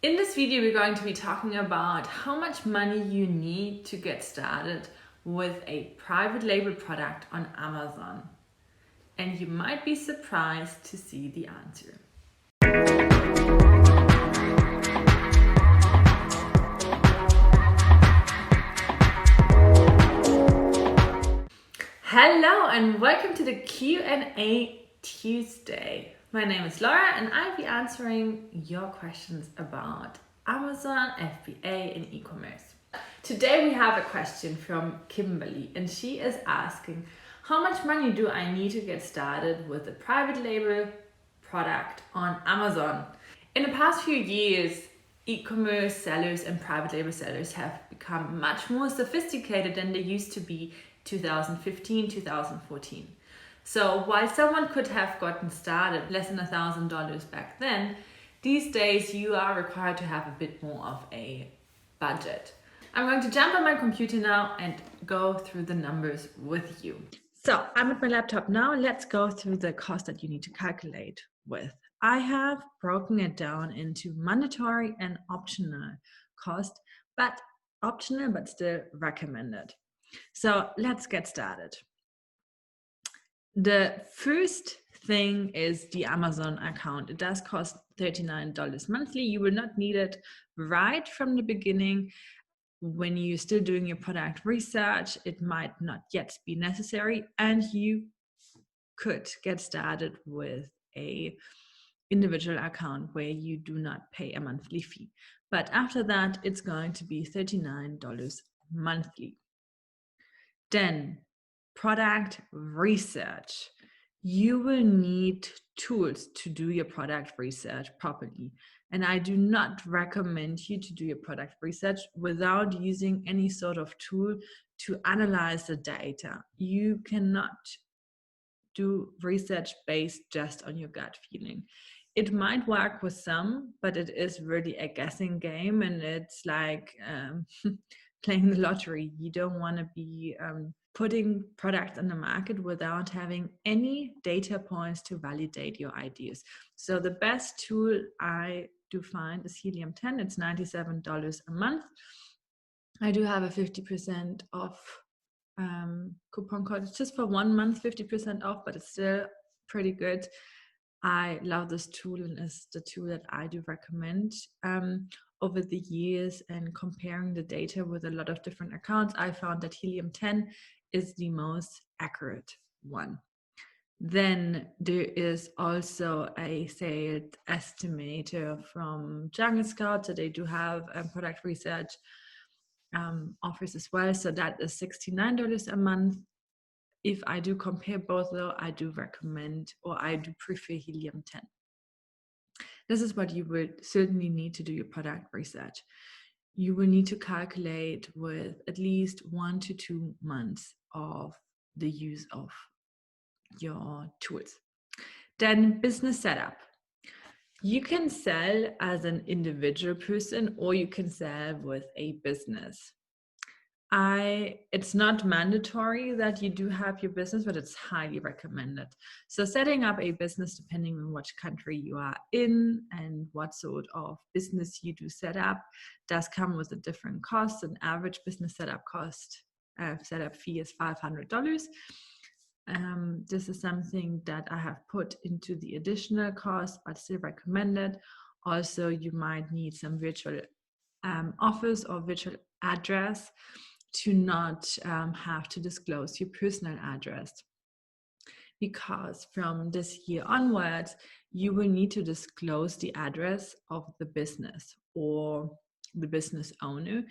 In this video, we're going to be talking about how much money you need to get started with a private label product on Amazon. And you might be surprised to see the answer. Hello and welcome to the Q&A Tuesday. My name is Laura and I'll be answering your questions about Amazon, FBA and e-commerce. Today we have a question from Kimberly and she is asking, how much money do I need to get started with a private label product on Amazon? In the past few years, e-commerce sellers and private label sellers have become much more sophisticated than they used to be 2015, 2014. So while someone could have gotten started less than $1,000 back then, these days you are required to have a bit more of a budget. I'm going to jump on my computer now and go through the numbers with you. So I'm at my laptop now. Let's go through the cost that you need to calculate with. I have broken it down into mandatory and optional cost, but optional but still recommended. So let's get started. The first thing is the Amazon account. It does cost $39 monthly. You will not need it right from the beginning. When you're still doing your product research, it might not yet be necessary, and you could get started with a individual account where you do not pay a monthly fee. But after that, it's going to be $39 monthly. Then product research. You will need tools to do your product research properly. And I do not recommend you to do your product research without using any sort of tool to analyze the data. You cannot do research based just on your gut feeling. It might work with some, but it is really a guessing game, and it's like playing the lottery. You don't want to be putting products on the market without having any data points to validate your ideas. So the best tool I do find is Helium 10. It's $97 a month. I do have a 50% off coupon code. It's just for 1 month, 50% off, but it's still pretty good. I love this tool, and it's the tool that I do recommend. Over the years and comparing the data with a lot of different accounts, I found that Helium 10 is the most accurate one. Then there is also a sales estimator from Jungle Scout, so they do have product research offers as well. So that is $69 a month. If I do compare both though, I do recommend, or I do prefer Helium 10. This is what you would certainly need to do your product research. You will need to calculate with at least 1 to 2 months of the use of your tools. Then business setup. You can sell as an individual person or you can sell with a business. It's not mandatory that you do have your business, but it's highly recommended. So setting up a business, depending on which country you are in and what sort of business you do set up, does come with a different cost. An average business setup fee is $500. This is something that I have put into the additional cost, but still recommended. Also, you might need some virtual office or virtual address to not have to disclose your personal address. Because from this year onwards, you will need to disclose the address of the business or the business owner,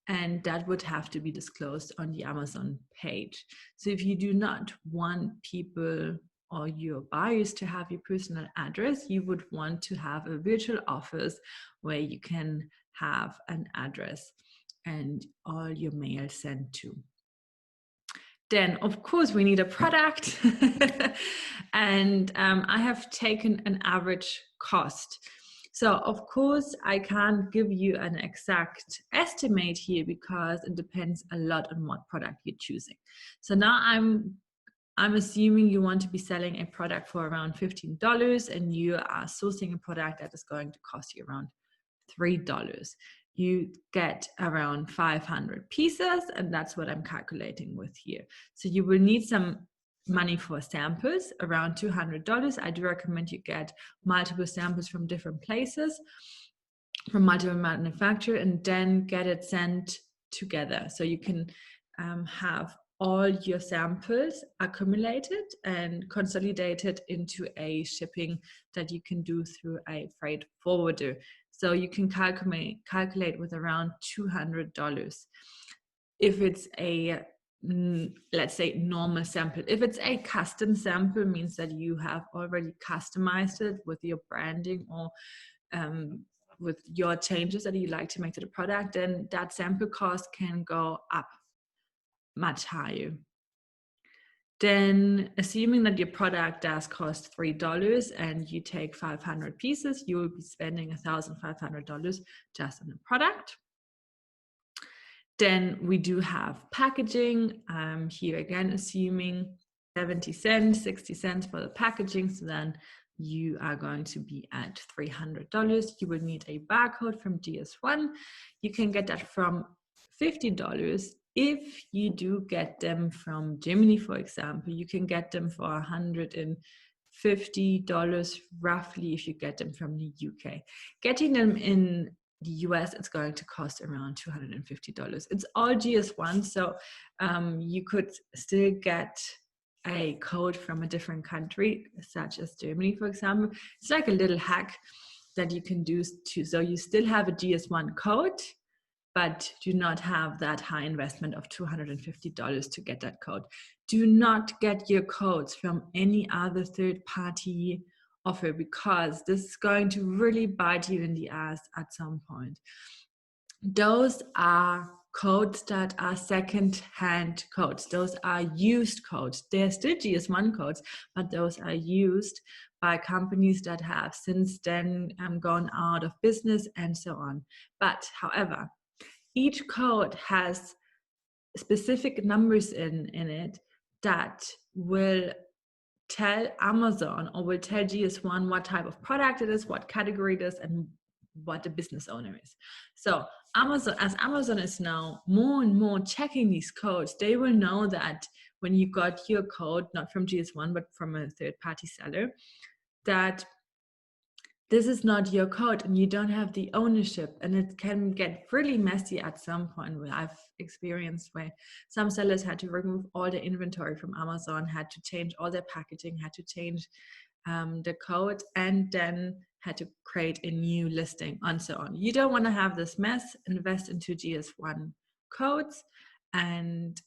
and that would have to be disclosed on the Amazon page. So if you do not want people or your buyers to have your personal address, you would want to have a virtual office where you can have an address and all your mail sent to. Then, of course, we need a product. And I have taken an average cost. So, of course, I can't give you an exact estimate here because it depends a lot on what product you're choosing. So now I'm assuming you want to be selling a product for around $15 and you are sourcing a product that is going to cost you around $3. You get around 500 pieces, and that's what I'm calculating with here. So you will need some money for samples, around $200. I do recommend you get multiple samples from different places, from multiple manufacturers, and then get it sent together. So you can have all your samples accumulated and consolidated into a shipping that you can do through a freight forwarder. So you can calculate with around $200. If it's a, let's say, normal sample. If it's a custom sample, means that you have already customized it with your branding or with your changes that you like to make to the product, then that sample cost can go up much higher. Then, assuming that your product does cost $3 and you take 500 pieces, you will be spending $1,500 just on the product. Then we do have packaging. Here again, assuming 70 cents, 60 cents for the packaging. So then you are going to be at $300. You will need a barcode from GS1. You can get that from $50. If you do get them from Germany, for example, you can get them for $150 roughly if you get them from the UK. Getting them in the US, it's going to cost around $250. It's all GS1, so you could still get a code from a different country, such as Germany, for example. It's like a little hack that you can do too. So you still have a GS1 code, but do not have that high investment of $250 to get that code. Do not get your codes from any other third-party offer, because this is going to really bite you in the ass at some point. Those are codes that are second-hand codes. Those are used codes. They're still GS1 codes, but those are used by companies that have since then gone out of business and so on. But however, each code has specific numbers in it that will tell Amazon or will tell GS1 what type of product it is, what category it is, and what the business owner is. So Amazon is now more and more checking these codes, they will know that when you got your code, not from GS1, but from a third-party seller, that this is not your code and you don't have the ownership, and it can get really messy at some point. Where I've experienced where some sellers had to remove all their inventory from Amazon, had to change all their packaging, had to change the code, and then had to create a new listing and so on. You don't want to have this mess. Invest into GS1 codes, and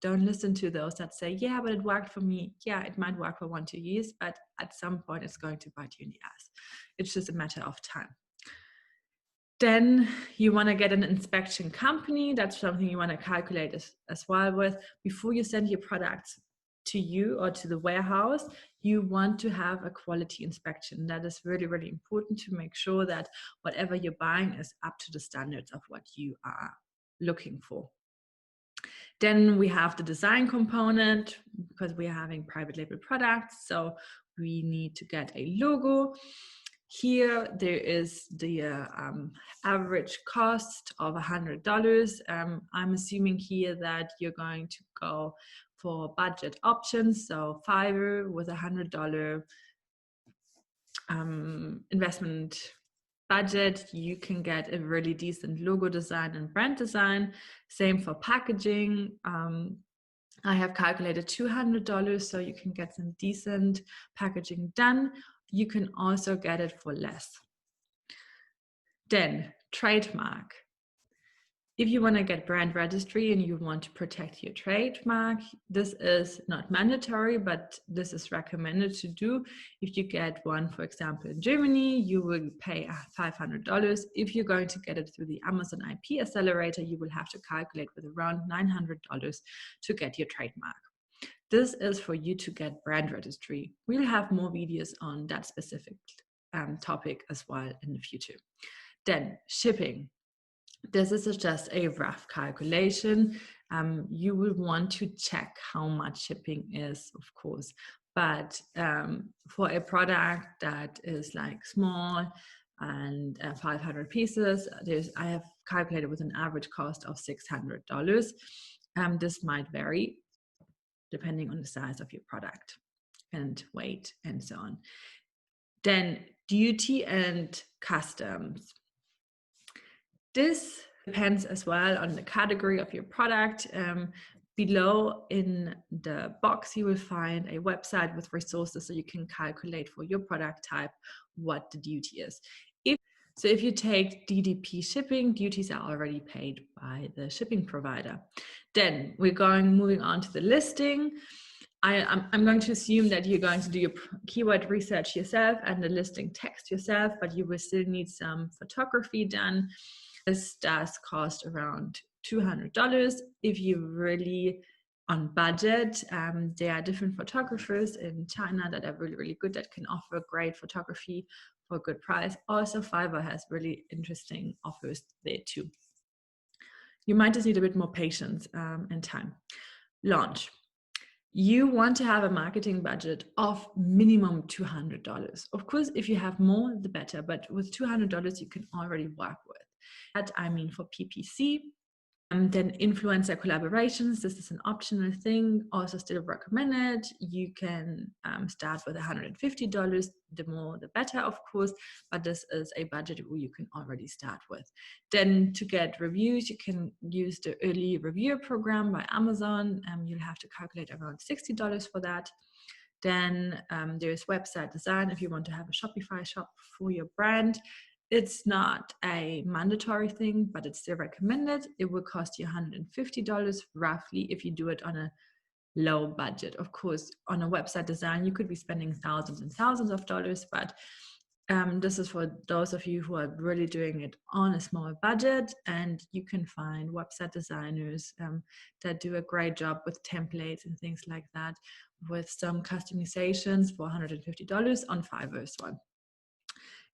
don't listen to those that say, yeah, but it worked for me. Yeah, it might work for 1-2 years, but at some point it's going to bite you in the ass. It's just a matter of time. Then you want to get an inspection company. That's something you want to calculate as well with. Before you send your products to you or to the warehouse, you want to have a quality inspection. That is really, really important to make sure that whatever you're buying is up to the standards of what you are looking for. Then we have the design component, because we are having private label products. So we need to get a logo. Here there is the average cost of $100. I'm assuming here that you're going to go for budget options. So Fiverr with $100 investment budget, you can get a really decent logo design and brand design. Same for packaging. I have calculated $200, so you can get some decent packaging done. You can also get it for less. Then trademark. If you want to get brand registry and you want to protect your trademark, this is not mandatory, but this is recommended to do. If you get one, for example, in Germany, you will pay $500. If you're going to get it through the Amazon IP Accelerator, you will have to calculate with around $900 to get your trademark. This is for you to get brand registry. We'll have more videos on that specific topic as well in the future. Then shipping. This is just a rough calculation. You will want to check how much shipping is, of course, but for a product that is like small, and 500 pieces. I have calculated with an average cost of $600. This might vary depending on the size of your product and weight and so on. Then duty and customs. This depends as well on the category of your product. Below in the box, you will find a website with resources so you can calculate for your product type what the duty is. If you take DDP shipping, duties are already paid by the shipping provider. Then we're moving on to the listing. I'm going to assume that you're going to do your keyword research yourself and the listing text yourself, but you will still need some photography done. This does cost around $200. If you're really on budget, there are different photographers in China that are really, really good, that can offer great photography for a good price. Also, Fiverr has really interesting offers there too. You might just need a bit more patience and time. Launch. You want to have a marketing budget of minimum $200. Of course, if you have more, the better, but with $200, you can already work with. That I mean for PPC. Then influencer collaborations, this is an optional thing, also still recommended. You can start with $150, the more the better, of course, but this is a budget where you can already start with. Then to get reviews, you can use the early reviewer program by Amazon. You'll have to calculate around $60 for that. Then there's website design if you want to have a Shopify shop for your brand. It's not a mandatory thing, but it's still recommended. It will cost you $150 roughly if you do it on a low budget. Of course, on a website design, you could be spending thousands and thousands of dollars, but this is for those of you who are really doing it on a small budget, and you can find website designers that do a great job with templates and things like that, with some customizations for $150 on Fiverr as well.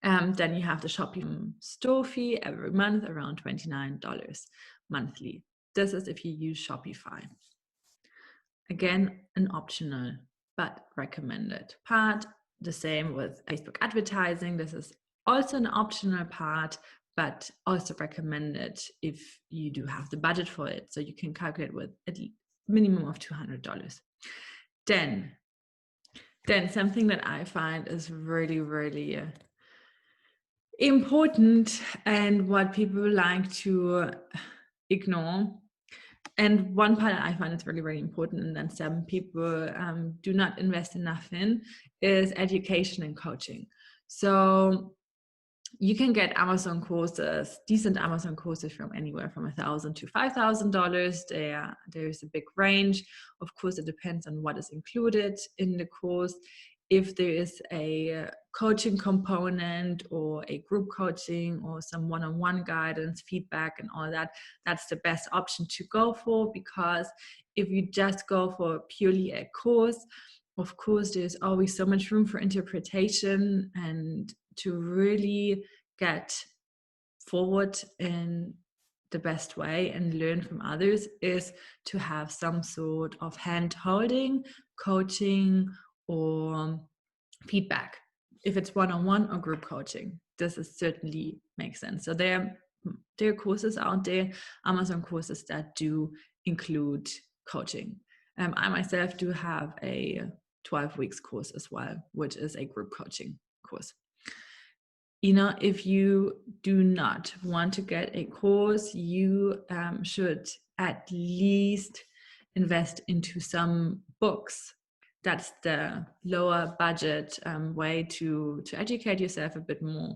Then you have the Shopify store fee every month, around $29 monthly. This is if you use Shopify. Again, an optional but recommended part. The same with Facebook advertising. This is also an optional part, but also recommended if you do have the budget for it. So you can calculate with a minimum of $200. Then something that I find is really, really important and what people like to ignore, and one part I find is really, really important, and then some people do not invest enough in, is education and coaching. So you can get Amazon courses, decent Amazon courses, from anywhere from $1,000 to $5,000. There's a big range. Of course, it depends on what is included in the course. If there is a coaching component or a group coaching or some one-on-one guidance, feedback and all that, that's the best option to go for, because if you just go for purely a course, of course, there's always so much room for interpretation, and to really get forward in the best way and learn from others is to have some sort of hand-holding, coaching, or feedback. If it's one-on-one or group coaching, this is certainly makes sense. So there are courses out there, Amazon courses, that do include coaching. I myself do have a 12 weeks course as well, which is a group coaching course. If you do not want to get a course, you should at least invest into some books. That's the lower budget way to educate yourself a bit more.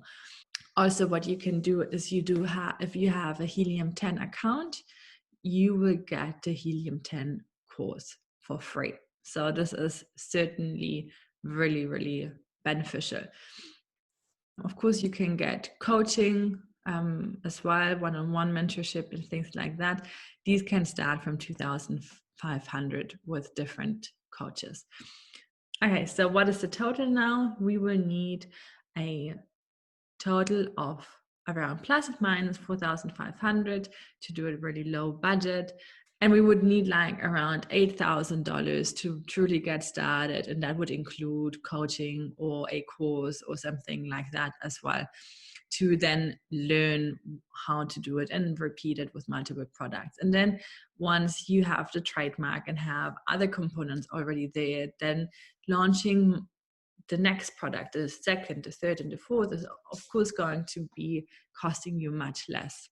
Also, what you can do is if you have a Helium 10 account, you will get the Helium 10 course for free. So this is certainly really, really beneficial. Of course, you can get coaching as well, one-on-one mentorship and things like that. These can start from $2,500 with different coaches. Okay, so what is the total now? We will need a total of around plus or minus $4,500 to do a really low budget. And we would need like around $8,000 to truly get started. And that would include coaching or a course or something like that as well. to then learn how to do it and repeat it with multiple products. And then once you have the trademark and have other components already there, then launching the next product, the second, the third, and the fourth is of course going to be costing you much less.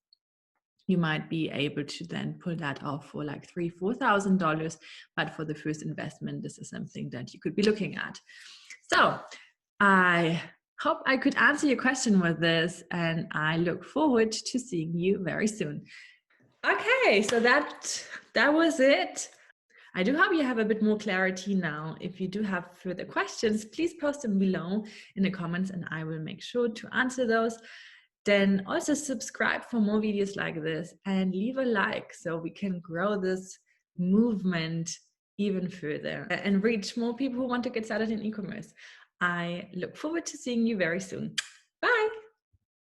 You might be able to then pull that off for like $3,000-$4,000, but for the first investment, this is something that you could be looking at. So I hope I could answer your question with this, and I look forward to seeing you very soon. Okay, so that was it. I do hope you have a bit more clarity now. If you do have further questions, please post them below in the comments and I will make sure to answer those. Then also subscribe for more videos like this and leave a like so we can grow this movement even further and reach more people who want to get started in e-commerce. I look forward to seeing you very soon. Bye.